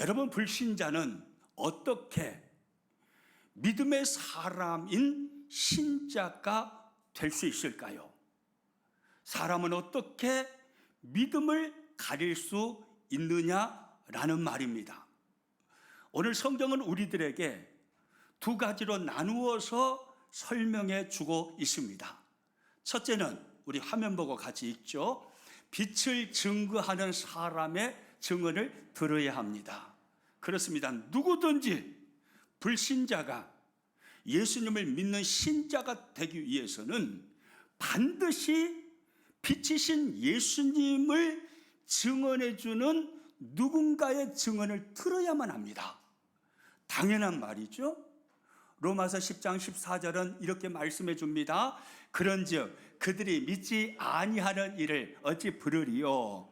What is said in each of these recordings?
여러분, 불신자는 어떻게 믿음의 사람인 신자가 될 수 있을까요? 사람은 어떻게 믿음을 가릴 수 있느냐라는 말입니다. 오늘 성경은 우리들에게 두 가지로 나누어서 설명해 주고 있습니다. 첫째는 우리 화면 보고 같이 읽죠. 빛을 증거하는 사람의 증언을 들어야 합니다. 그렇습니다. 누구든지 불신자가 예수님을 믿는 신자가 되기 위해서는 반드시 빛이신 예수님을 증언해 주는 누군가의 증언을 들어야만 합니다. 당연한 말이죠. 로마서 10장 14절은 이렇게 말씀해 줍니다. 그런즉 그들이 믿지 아니하는 일을 어찌 들으리요?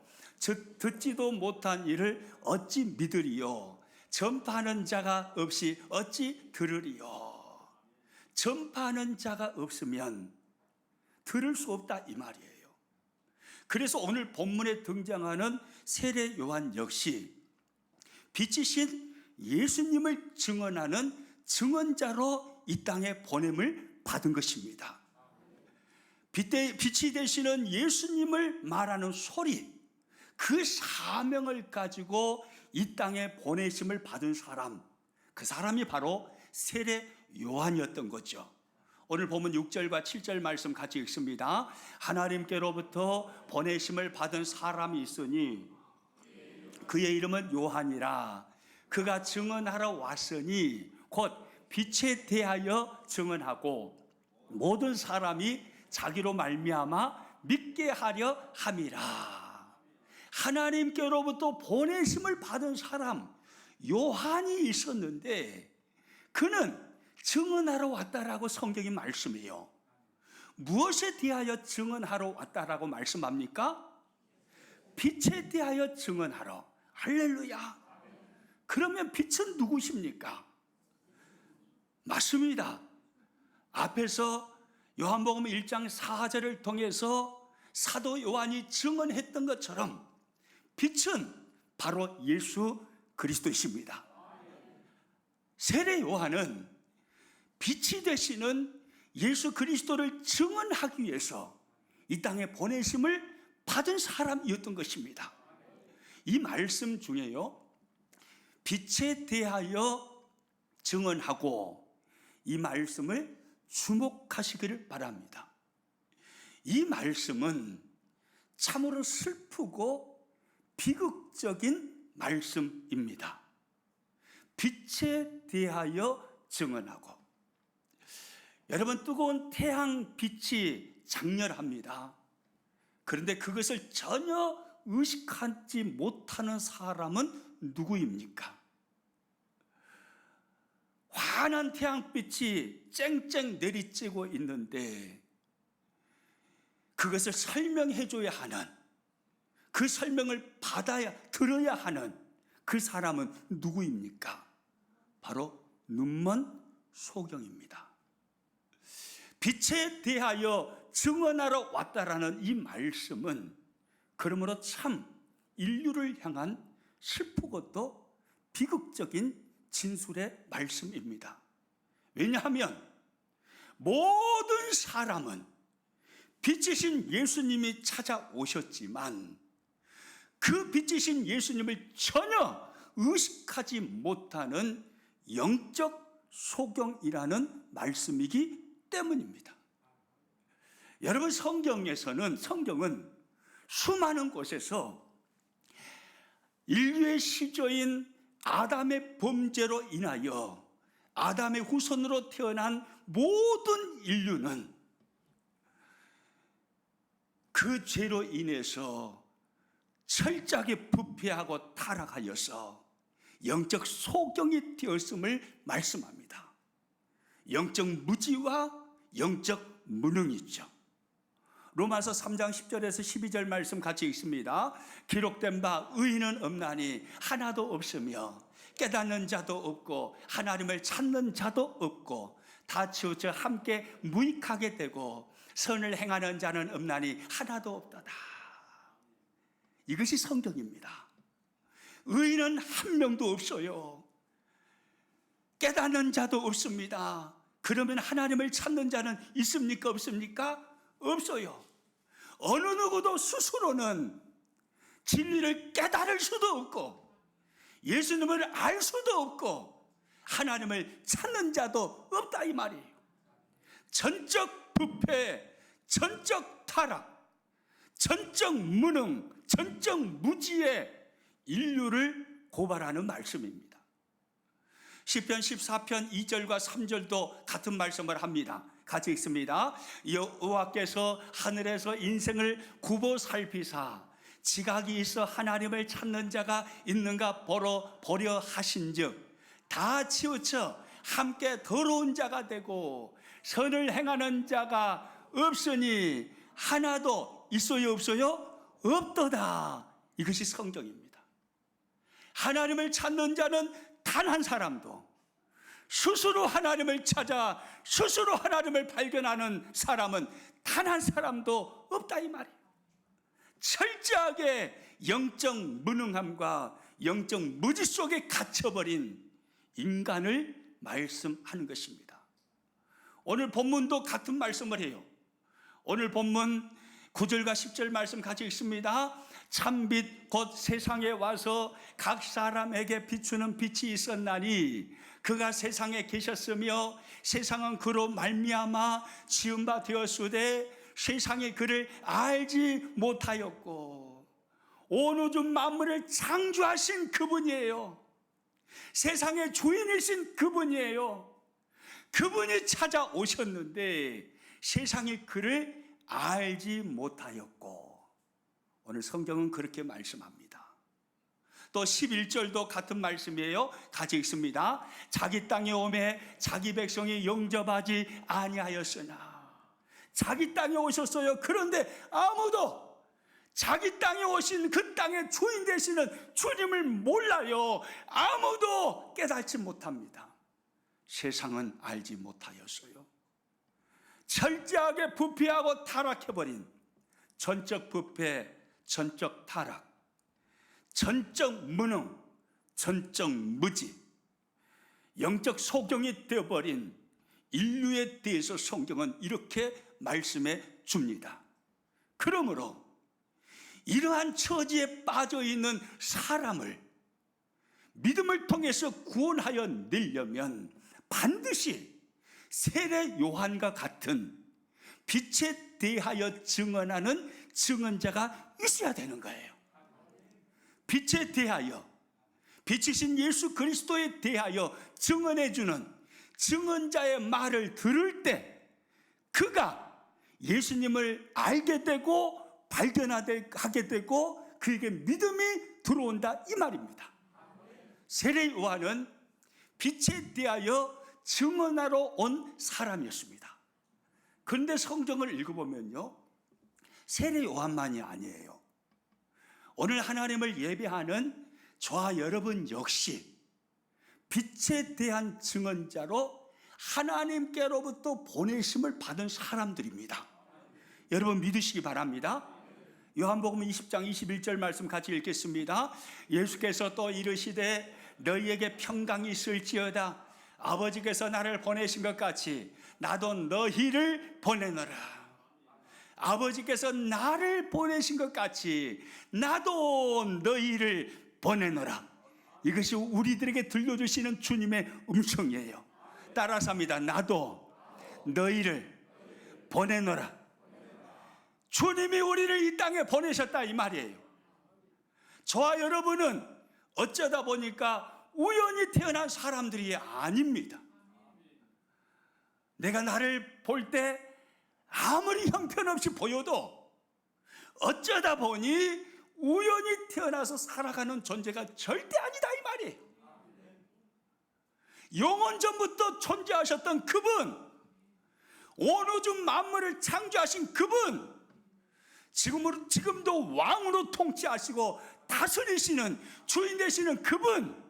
듣지도 못한 일을 어찌 믿으리요? 전파하는 자가 없이 어찌 들으리요? 전파하는 자가 없으면 들을 수 없다 이 말이에요. 그래서 오늘 본문에 등장하는 세례 요한 역시 빛이신 예수님을 증언하는 증언자로 이 땅에 보냄을 받은 것입니다. 빛이 되시는 예수님을 말하는 소리, 그 사명을 가지고 이 땅에 보내심을 받은 사람, 그 사람이 바로 세례 요한이었던 거죠. 오늘 보면 6절과 7절 말씀 같이 읽습니다. 하나님께로부터 보내심을 받은 사람이 있으니 그의 이름은 요한이라. 그가 증언하러 왔으니 곧 빛에 대하여 증언하고 모든 사람이 자기로 말미암아 믿게 하려 함이라. 하나님께로부터 보내심을 받은 사람 요한이 있었는데 그는 증언하러 왔다라고 성경이 말씀해요. 무엇에 대하여 증언하러 왔다라고 말씀합니까? 빛에 대하여 증언하러. 할렐루야. 그러면 빛은 누구십니까? 맞습니다. 앞에서 요한복음 1장 4절을 통해서 사도 요한이 증언했던 것처럼 빛은 바로 예수 그리스도이십니다. 세례 요한은 빛이 되시는 예수 그리스도를 증언하기 위해서 이 땅에 보내심을 받은 사람이었던 것입니다. 이 말씀 중에요, 빛에 대하여 증언하고 이 말씀을 주목하시기를 바랍니다. 이 말씀은 참으로 슬프고 비극적인 말씀입니다. 빛에 대하여 증언하고. 여러분, 뜨거운 태양 빛이 장렬합니다. 그런데 그것을 전혀 의식하지 못하는 사람은 누구입니까? 환한 태양빛이 쨍쨍 내리쬐고 있는데 그것을 설명해 줘야 하는, 그 설명을 들어야 하는 그 사람은 누구입니까? 바로 눈먼 소경입니다. 빛에 대하여 증언하러 왔다라는 이 말씀은 그러므로 참 인류를 향한 슬프고도 비극적인 진술의 말씀입니다. 왜냐하면 모든 사람은 빛이신 예수님이 찾아오셨지만 그 빛이신 예수님을 전혀 의식하지 못하는 영적 소경이라는 말씀이기 때문입니다. 여러분, 성경은 수많은 곳에서 인류의 시조인 아담의 범죄로 인하여 아담의 후손으로 태어난 모든 인류는 그 죄로 인해서 철저하게 부패하고 타락하여서 영적 소경이 되었음을 말씀합니다. 영적 무지와 영적 무능이죠. 로마서 3장 10절에서 12절 말씀 같이 읽습니다. 기록된 바 의인은 없나니 하나도 없으며 깨닫는 자도 없고 하나님을 찾는 자도 없고 다 치우쳐 함께 무익하게 되고 선을 행하는 자는 없나니 하나도 없도다. 이것이 성경입니다. 의인은 한 명도 없어요. 깨닫는 자도 없습니다. 그러면 하나님을 찾는 자는 있습니까? 없습니까? 없어요. 어느 누구도 스스로는 진리를 깨달을 수도 없고 예수님을 알 수도 없고 하나님을 찾는 자도 없다 이 말이에요. 전적 부패, 전적 타락, 전적 무능, 전적 무지의 인류를 고발하는 말씀입니다. 시편 14편 2절과 3절도 같은 말씀을 합니다. 같이 읽습니다. 여호와께서 하늘에서 인생을 굽어 살피사 지각이 있어 하나님을 찾는 자가 있는가 보려 하신즉 다 치우쳐 함께 더러운 자가 되고 선을 행하는 자가 없으니 하나도 있어요 없어요? 없도다. 이것이 성경입니다. 하나님을 찾는 자는 단 한 사람도, 스스로 하나님을 찾아 스스로 하나님을 발견하는 사람은 단 한 사람도 없다 이 말이에요. 철저하게 영적 무능함과 영적 무지 속에 갇혀버린 인간을 말씀하는 것입니다. 오늘 본문도 같은 말씀을 해요. 오늘 본문 9절과 10절 말씀 같이 읽습니다. 참빛 곧 세상에 와서 각 사람에게 비추는 빛이 있었나니 그가 세상에 계셨으며 세상은 그로 말미암아 지은 바 되었으되 세상이 그를 알지 못하였고 온 우주 만물을 창조하신 그분이에요. 세상의 주인이신 그분이에요. 그분이 찾아오셨는데 세상이 그를 알지 못하였고 오늘 성경은 그렇게 말씀합니다. 또 11절도 같은 말씀이에요. 같이 읽습니다. 자기 땅에 오매 자기 백성이 영접하지 아니하였으나 자기 땅에 오셨어요. 그런데 아무도 자기 땅에 오신 그 땅의 주인 되시는 주님을 몰라요. 아무도 깨닫지 못합니다. 세상은 알지 못하였어요. 철저하게 부패하고 타락해버린 전적 부패, 전적 타락, 전적 무능, 전적 무지, 영적 소경이 되어버린 인류에 대해서 성경은 이렇게 말씀해 줍니다. 그러므로 이러한 처지에 빠져있는 사람을 믿음을 통해서 구원하여 내려면 반드시 세례 요한과 같은 빛에 대하여 증언하는 증언자가 있어야 되는 거예요. 빛에 대하여, 빛이신 예수 그리스도에 대하여 증언해주는 증언자의 말을 들을 때 그가 예수님을 알게 되고 발견하게 되고 그에게 믿음이 들어온다 이 말입니다. 세례 요한은 빛에 대하여 증언하러 온 사람이었습니다. 그런데 성경을 읽어보면요, 세례 요한만이 아니에요. 오늘 하나님을 예배하는 저와 여러분 역시 빛에 대한 증언자로 하나님께로부터 보내심을 받은 사람들입니다. 여러분 믿으시기 바랍니다. 요한복음 20장 21절 말씀 같이 읽겠습니다. 예수께서 또 이르시되 너희에게 평강이 있을지어다. 아버지께서 나를 보내신 것 같이 나도 너희를 보내노라. 아버지께서 나를 보내신 것 같이 나도 너희를 보내노라. 이것이 우리들에게 들려주시는 주님의 음성이에요. 따라서 합니다. 나도 너희를 보내노라. 주님이 우리를 이 땅에 보내셨다 이 말이에요. 저와 여러분은 어쩌다 보니까 우연히 태어난 사람들이 아닙니다. 내가 나를 볼 때 아무리 형편없이 보여도 어쩌다 보니 우연히 태어나서 살아가는 존재가 절대 아니다 이 말이에요. 영원 전부터 존재하셨던 그분, 온 우주 만물을 창조하신 그분, 지금도 왕으로 통치하시고 다스리시는 주인 되시는 그분,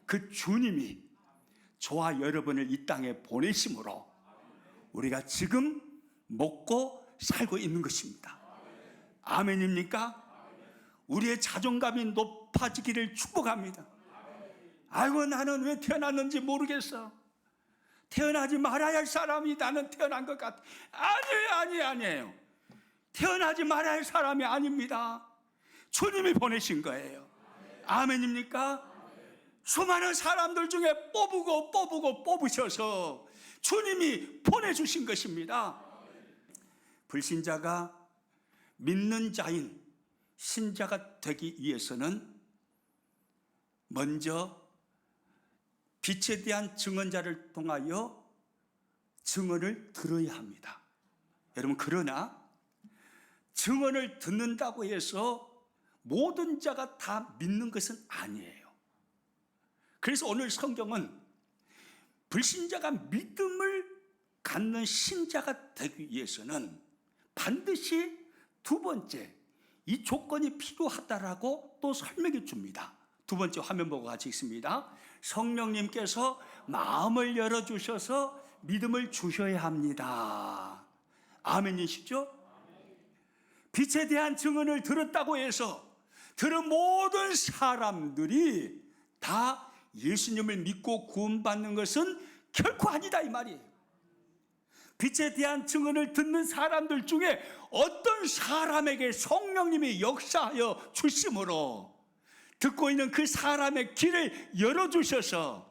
그 주님이 저와 여러분을 이 땅에 보내심으로 우리가 지금 먹고 살고 있는 것입니다. 아멘입니까? 우리의 자존감이 높아지기를 축복합니다. 아이고, 나는 왜 태어났는지 모르겠어. 태어나지 말아야 할 사람이 나는 태어난 것 같아. 아니에요. 태어나지 말아야 할 사람이 아닙니다. 주님이 보내신 거예요. 아멘입니까? 수많은 사람들 중에 뽑으셔서 주님이 보내주신 것입니다. 불신자가 믿는 자인 신자가 되기 위해서는 먼저 빛에 대한 증언자를 통하여 증언을 들어야 합니다. 여러분, 그러나 증언을 듣는다고 해서 모든 자가 다 믿는 것은 아니에요. 그래서 오늘 성경은 불신자가 믿음을 갖는 신자가 되기 위해서는 반드시 두 번째, 이 조건이 필요하다라고 또 설명해 줍니다. 두 번째 화면 보고 같이 있습니다. 성령님께서 마음을 열어주셔서 믿음을 주셔야 합니다. 아멘이시죠? 빛에 대한 증언을 들었다고 해서 들은 모든 사람들이 다 예수님을 믿고 구원받는 것은 결코 아니다, 이 말이에요. 빛에 대한 증언을 듣는 사람들 중에 어떤 사람에게 성령님이 역사하여 주심으로 듣고 있는 그 사람의 길을 열어주셔서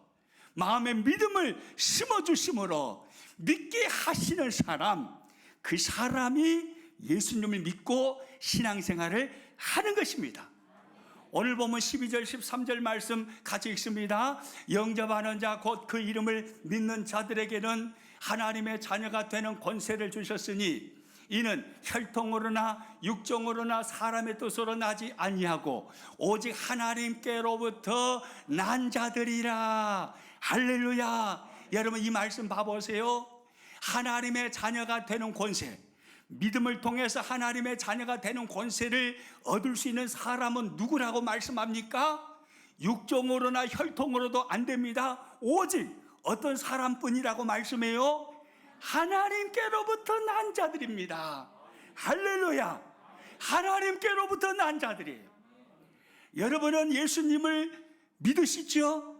마음의 믿음을 심어주심으로 믿게 하시는 사람, 그 사람이 예수님을 믿고 신앙생활을 하는 것입니다. 오늘 보면 12절 13절 말씀 같이 읽습니다. 영접하는 자 곧 그 이름을 믿는 자들에게는 하나님의 자녀가 되는 권세를 주셨으니 이는 혈통으로나 육정으로나 사람의 뜻으로 나지 아니하고 오직 하나님께로부터 난 자들이라. 할렐루야. 여러분, 이 말씀 봐보세요. 하나님의 자녀가 되는 권세, 믿음을 통해서 하나님의 자녀가 되는 권세를 얻을 수 있는 사람은 누구라고 말씀합니까? 육정으로나 혈통으로도 안 됩니다. 오직 어떤 사람뿐이라고 말씀해요? 하나님께로부터 난 자들입니다. 할렐루야. 하나님께로부터 난 자들이에요. 여러분은 예수님을 믿으시죠?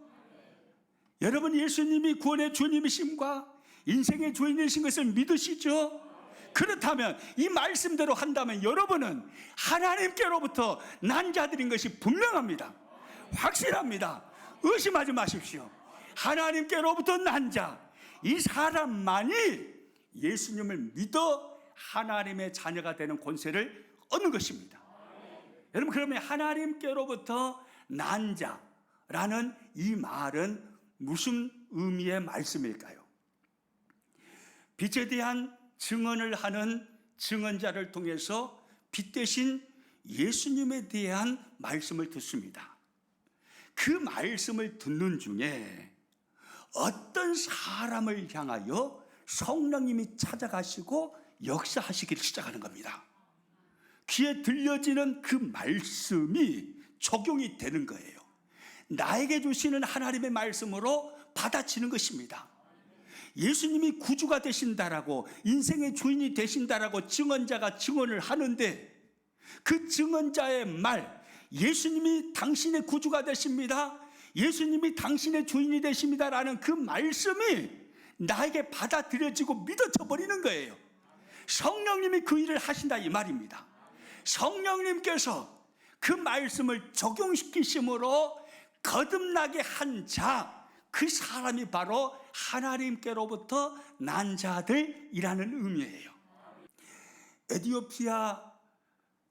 여러분, 예수님이 구원의 주님이심과 인생의 주인이신 것을 믿으시죠? 그렇다면 이 말씀대로 한다면 여러분은 하나님께로부터 난 자들인 것이 분명합니다. 확실합니다. 의심하지 마십시오. 하나님께로부터 난 자, 이 사람만이 예수님을 믿어 하나님의 자녀가 되는 권세를 얻는 것입니다. 여러분, 그러면 하나님께로부터 난 자라는 이 말은 무슨 의미의 말씀일까요? 빛에 대한 증언을 하는 증언자를 통해서 빛 대신 예수님에 대한 말씀을 듣습니다. 그 말씀을 듣는 중에 어떤 사람을 향하여 성령님이 찾아가시고 역사하시기를 시작하는 겁니다. 귀에 들려지는 그 말씀이 적용이 되는 거예요. 나에게 주시는 하나님의 말씀으로 받아치는 것입니다. 예수님이 구주가 되신다라고, 인생의 주인이 되신다라고 증언자가 증언을 하는데 그 증언자의 말, 예수님이 당신의 구주가 되십니다, 예수님이 당신의 주인이 되십니다라는 그 말씀이 나에게 받아들여지고 믿어져 버리는 거예요. 성령님이 그 일을 하신다, 이 말입니다. 성령님께서 그 말씀을 적용시키심으로 거듭나게 한 자, 그 사람이 바로 하나님께로부터 난 자들이라는 의미예요. 에티오피아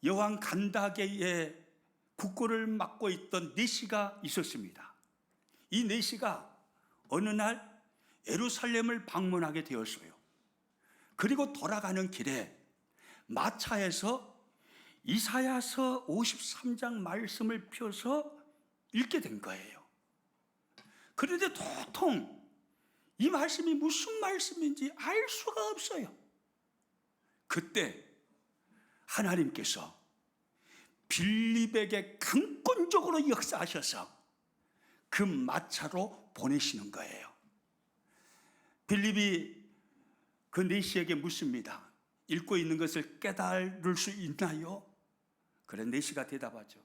여왕 간다게의 국고를 맡고 있던 네시가 있었습니다. 이 네시가 어느 날 예루살렘을 방문하게 되었어요. 그리고 돌아가는 길에 마차에서 이사야서 53장 말씀을 펴서 읽게 된 거예요. 그런데 도통 이 말씀이 무슨 말씀인지 알 수가 없어요. 그때 하나님께서 빌립에게 강권적으로 역사하셔서 그 마차로 보내시는 거예요. 빌립이 그 네시에게 묻습니다. 읽고 있는 것을 깨달을 수 있나요? 그래, 네시가 대답하죠.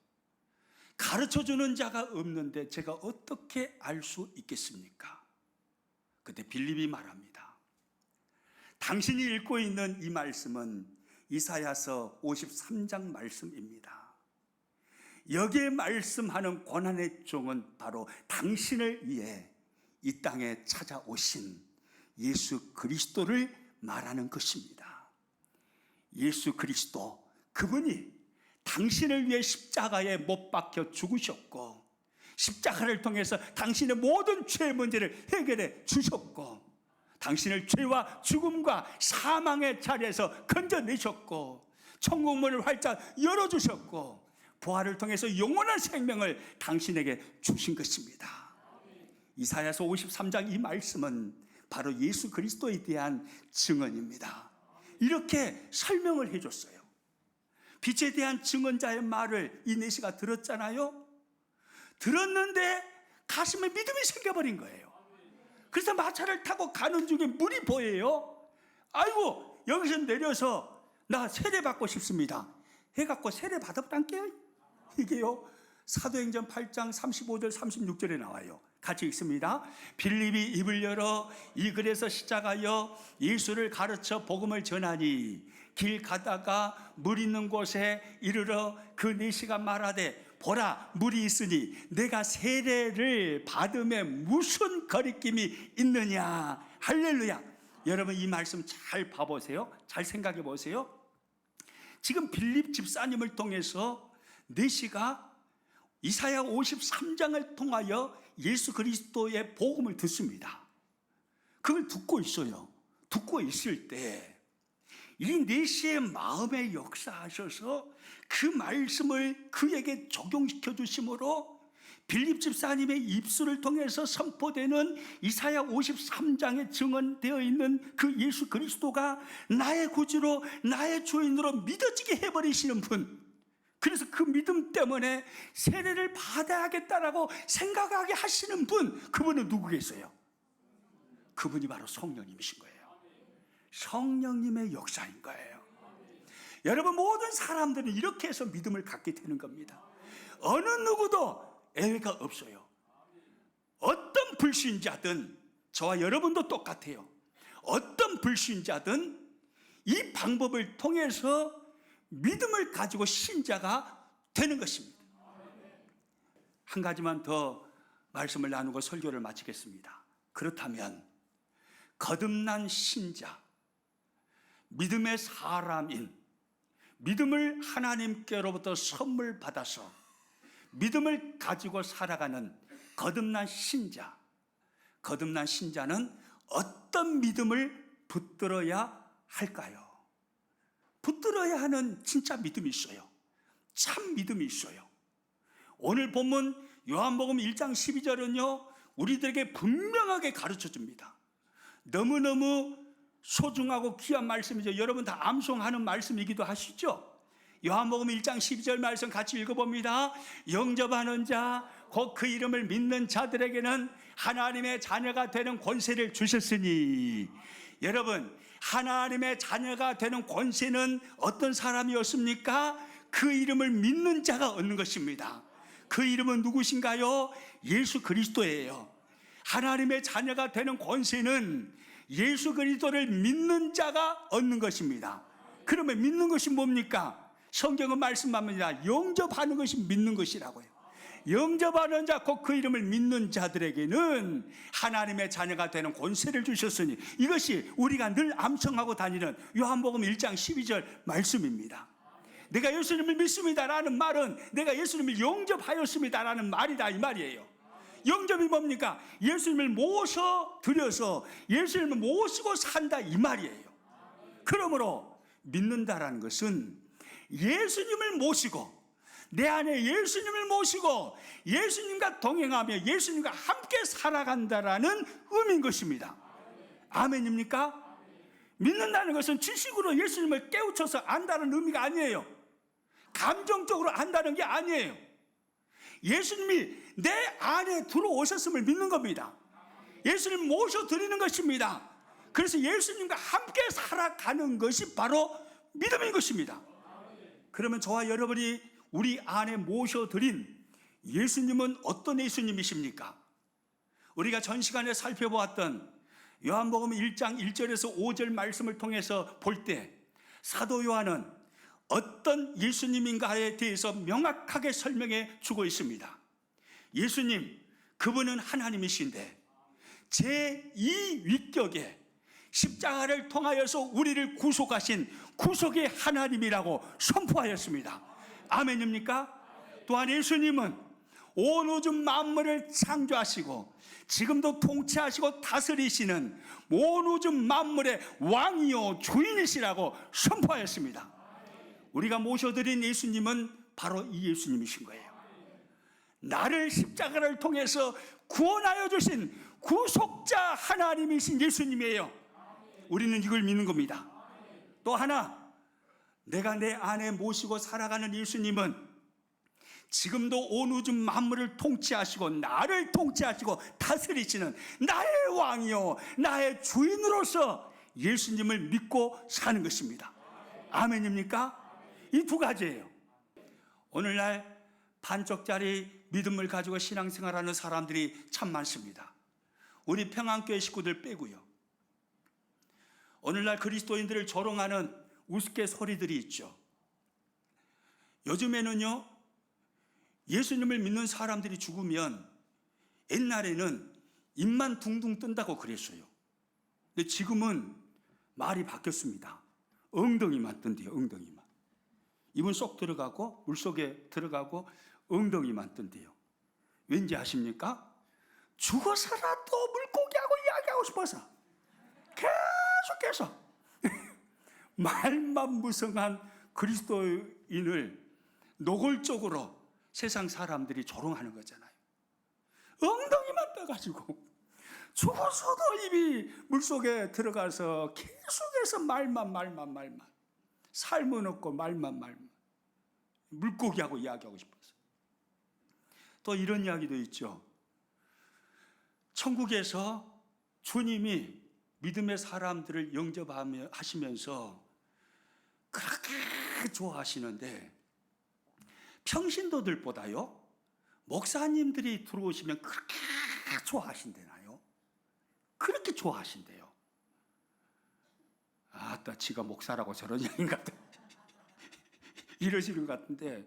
가르쳐주는 자가 없는데 제가 어떻게 알 수 있겠습니까? 그때 빌립이 말합니다. 당신이 읽고 있는 이 말씀은 이사야서 53장 말씀입니다. 여기에 말씀하는 고난의 종은 바로 당신을 위해 이 땅에 찾아오신 예수 그리스도를 말하는 것입니다. 예수 그리스도, 그분이 당신을 위해 십자가에 못 박혀 죽으셨고 십자가를 통해서 당신의 모든 죄의 문제를 해결해 주셨고 당신을 죄와 죽음과 사망의 자리에서 건져내셨고 천국문을 활짝 열어주셨고 부활을 통해서 영원한 생명을 당신에게 주신 것입니다. 이사야서 53장 이 말씀은 바로 예수 그리스도에 대한 증언입니다. 이렇게 설명을 해줬어요. 빛에 대한 증언자의 말을 이 내시가 들었잖아요. 들었는데 가슴에 믿음이 생겨버린 거예요. 그래서 마차를 타고 가는 중에 물이 보여요. 아이고, 여기서 내려서 나 세례 받고 싶습니다 해갖고 세례 받아볼게요. 이게요, 사도행전 8장 35절 36절에 나와요. 같이 읽습니다. 빌립이 입을 열어 이 글에서 시작하여 예수를 가르쳐 복음을 전하니 길 가다가 물 있는 곳에 이르러 그 내시가 말하되 보라, 물이 있으니 내가 세례를 받음에 무슨 거리낌이 있느냐. 할렐루야. 여러분, 이 말씀 잘 봐보세요. 잘 생각해 보세요. 지금 빌립 집사님을 통해서 내시가 이사야 53장을 통하여 예수 그리스도의 복음을 듣습니다. 그걸 듣고 있어요. 듣고 있을 때 이 내시의 마음에 역사하셔서 그 말씀을 그에게 적용시켜 주심으로 빌립 집사님의 입술을 통해서 선포되는 이사야 53장에 증언되어 있는 그 예수 그리스도가 나의 구주로 나의 주인으로 믿어지게 해버리시는 분, 그래서 그 믿음 때문에 세례를 받아야겠다라고 생각하게 하시는 분, 그분은 누구겠어요? 그분이 바로 성령님이신 거예요. 성령님의 역사인 거예요. 여러분, 모든 사람들은 이렇게 해서 믿음을 갖게 되는 겁니다. 어느 누구도 예외가 없어요. 어떤 불신자든, 저와 여러분도 똑같아요. 어떤 불신자든 이 방법을 통해서 믿음을 가지고 신자가 되는 것입니다. 한 가지만 더 말씀을 나누고 설교를 마치겠습니다. 그렇다면 거듭난 신자, 믿음의 사람인, 믿음을 하나님께로부터 선물 받아서 믿음을 가지고 살아가는 거듭난 신자, 거듭난 신자는 어떤 믿음을 붙들어야 할까요? 붙들어야 하는 진짜 믿음이 있어요. 참 믿음이 있어요. 오늘 본문 요한복음 1장 12절은요 우리들에게 분명하게 가르쳐줍니다. 너무너무 소중하고 귀한 말씀이죠. 여러분 다 암송하는 말씀이기도 하시죠. 요한복음 1장 12절 말씀 같이 읽어봅니다. 영접하는 자, 곧 그 이름을 믿는 자들에게는 하나님의 자녀가 되는 권세를 주셨으니. 여러분, 하나님의 자녀가 되는 권세는 어떤 사람이었습니까? 그 이름을 믿는 자가 얻는 것입니다. 그 이름은 누구신가요? 예수 그리스도예요. 하나님의 자녀가 되는 권세는 예수 그리스도를 믿는 자가 얻는 것입니다. 그러면 믿는 것이 뭡니까? 성경은 말씀합니다. 영접하는 것이 믿는 것이라고요. 영접하는 자, 곧 그 이름을 믿는 자들에게는 하나님의 자녀가 되는 권세를 주셨으니, 이것이 우리가 늘 암송하고 다니는 요한복음 1장 12절 말씀입니다. 내가 예수님을 믿습니다라는 말은 내가 예수님을 영접하였습니다라는 말이다, 이 말이에요. 영접이 뭡니까? 예수님을 모셔드려서 예수님을 모시고 산다, 이 말이에요. 그러므로 믿는다라는 것은 예수님을 모시고, 내 안에 예수님을 모시고 예수님과 동행하며 예수님과 함께 살아간다라는 의미인 것입니다. 아멘입니까? 믿는다는 것은 지식으로 예수님을 깨우쳐서 안다는 의미가 아니에요. 감정적으로 안다는 게 아니에요. 예수님이 내 안에 들어오셨음을 믿는 겁니다. 예수님 모셔드리는 것입니다. 그래서 예수님과 함께 살아가는 것이 바로 믿음인 것입니다. 그러면 저와 여러분이 우리 안에 모셔드린 예수님은 어떤 예수님이십니까? 우리가 전 시간에 살펴보았던 요한복음 1장 1절에서 5절 말씀을 통해서 볼 때 사도 요한은 어떤 예수님인가에 대해서 명확하게 설명해 주고 있습니다. 예수님, 그분은 하나님이신데 제2위격에 십자가를 통하여서 우리를 구속하신 구속의 하나님이라고 선포하였습니다. 아멘입니까? 또한 예수님은 온 우주 만물을 창조하시고 지금도 통치하시고 다스리시는 온 우주 만물의 왕이요 주인이시라고 선포하였습니다. 우리가 모셔드린 예수님은 바로 이 예수님이신 거예요. 나를 십자가를 통해서 구원하여 주신 구속자 하나님이신 예수님이에요. 우리는 이걸 믿는 겁니다. 또 하나, 내가 내 안에 모시고 살아가는 예수님은 지금도 온 우주 만물을 통치하시고 나를 통치하시고 다스리시는 나의 왕이요 나의 주인으로서 예수님을 믿고 사는 것입니다. 아멘입니까? 이 두 가지예요. 오늘날 반쪽짜리 믿음을 가지고 신앙생활하는 사람들이 참 많습니다. 우리 평안교회 식구들 빼고요. 오늘날 그리스도인들을 조롱하는 우스갯소리들이 있죠. 요즘에는요, 예수님을 믿는 사람들이 죽으면 옛날에는 입만 둥둥 뜬다고 그랬어요. 근데 지금은 말이 바뀌었습니다. 엉덩이만 뜬대요. 엉덩이만. 입은 쏙 들어가고 물속에 들어가고 엉덩이만 뜬대요. 왠지 아십니까? 죽어서라도 물고기하고 이야기하고 싶어서 계속해서 말만 무성한 그리스도인을 노골적으로 세상 사람들이 조롱하는 거잖아요. 엉덩이만 떠가지고 죽어서도 입이 물속에 들어가서 계속해서 말만 삶은 없고 말만 물고기하고 이야기하고 싶어서. 또 이런 이야기도 있죠. 천국에서 주님이 믿음의 사람들을 영접하시면서 그렇게 좋아하시는데 평신도들보다요 목사님들이 들어오시면 그렇게 좋아하신대나요? 그렇게 좋아하신대요. 아따 지가 목사라고 저런 얘기인 것 같아. 이러시는 것 같은데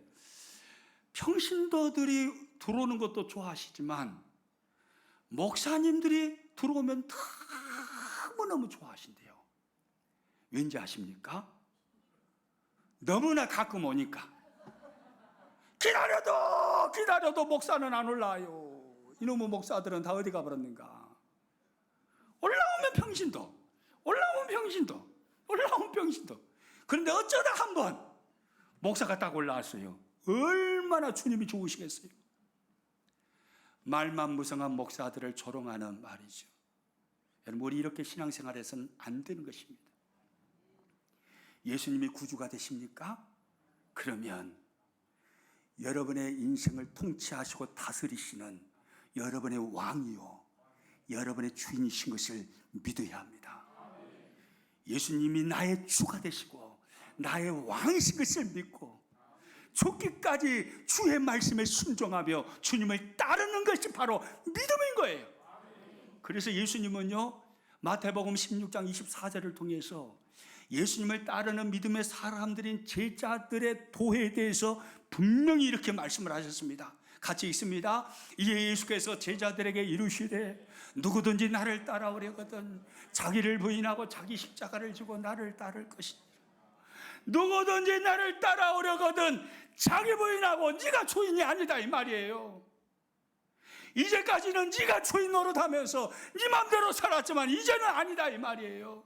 평신도들이 들어오는 것도 좋아하시지만 목사님들이 들어오면 너무너무 좋아하신대요. 왠지 아십니까? 너무나 가끔 오니까 기다려도 목사는 안 올라와요. 이놈의 목사들은 다 어디 가버렸는가. 올라오면 평신도. 그런데 어쩌다 한번 목사가 딱 올라왔어요. 얼마나 주님이 좋으시겠어요. 말만 무성한 목사들을 조롱하는 말이죠. 여러분, 우리 이렇게 신앙생활에서는 안 되는 것입니다. 예수님이 구주가 되십니까? 그러면 여러분의 인생을 통치하시고 다스리시는 여러분의 왕이요 여러분의 주인이신 것을 믿어야 합니다. 예수님이 나의 주가 되시고 나의 왕이신 것을 믿고 죽기까지 주의 말씀에 순종하며 주님을 따르는 것이 바로 믿음인 거예요. 그래서 예수님은요 마태복음 16장 24절을 통해서 예수님을 따르는 믿음의 사람들인 제자들의 도에 대해서 분명히 이렇게 말씀을 하셨습니다. 같이 읽습니다. 이에 예수께서 제자들에게 이르시되 누구든지 나를 따라오려거든 자기를 부인하고 자기 십자가를 지고 나를 따를 것이니 누구든지 나를 따라오려거든 자기 부인하고 네가 주인이 아니다 이 말이에요. 이제까지는 네가 주인 노릇하면서 네 맘대로 살았지만 이제는 아니다 이 말이에요.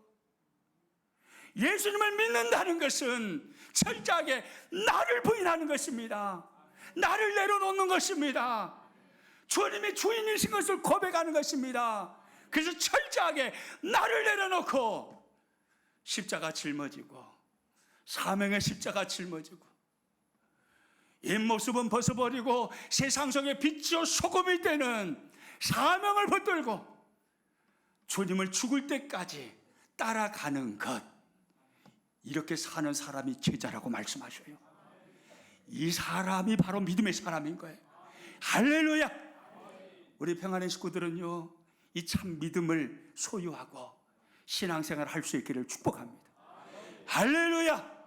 예수님을 믿는다는 것은 철저하게 나를 부인하는 것입니다. 나를 내려놓는 것입니다. 주님이 주인이신 것을 고백하는 것입니다. 그래서 철저하게 나를 내려놓고 십자가 짊어지고 사명의 십자가 짊어지고 옛모습은 벗어버리고 세상 속에 빛이요 소금이 되는 사명을 붙들고 주님을 죽을 때까지 따라가는 것, 이렇게 사는 사람이 제자라고 말씀하셔요. 이 사람이 바로 믿음의 사람인 거예요. 할렐루야. 우리 평안의 식구들은요, 이 참 믿음을 소유하고 신앙생활을 할 수 있기를 축복합니다. 할렐루야.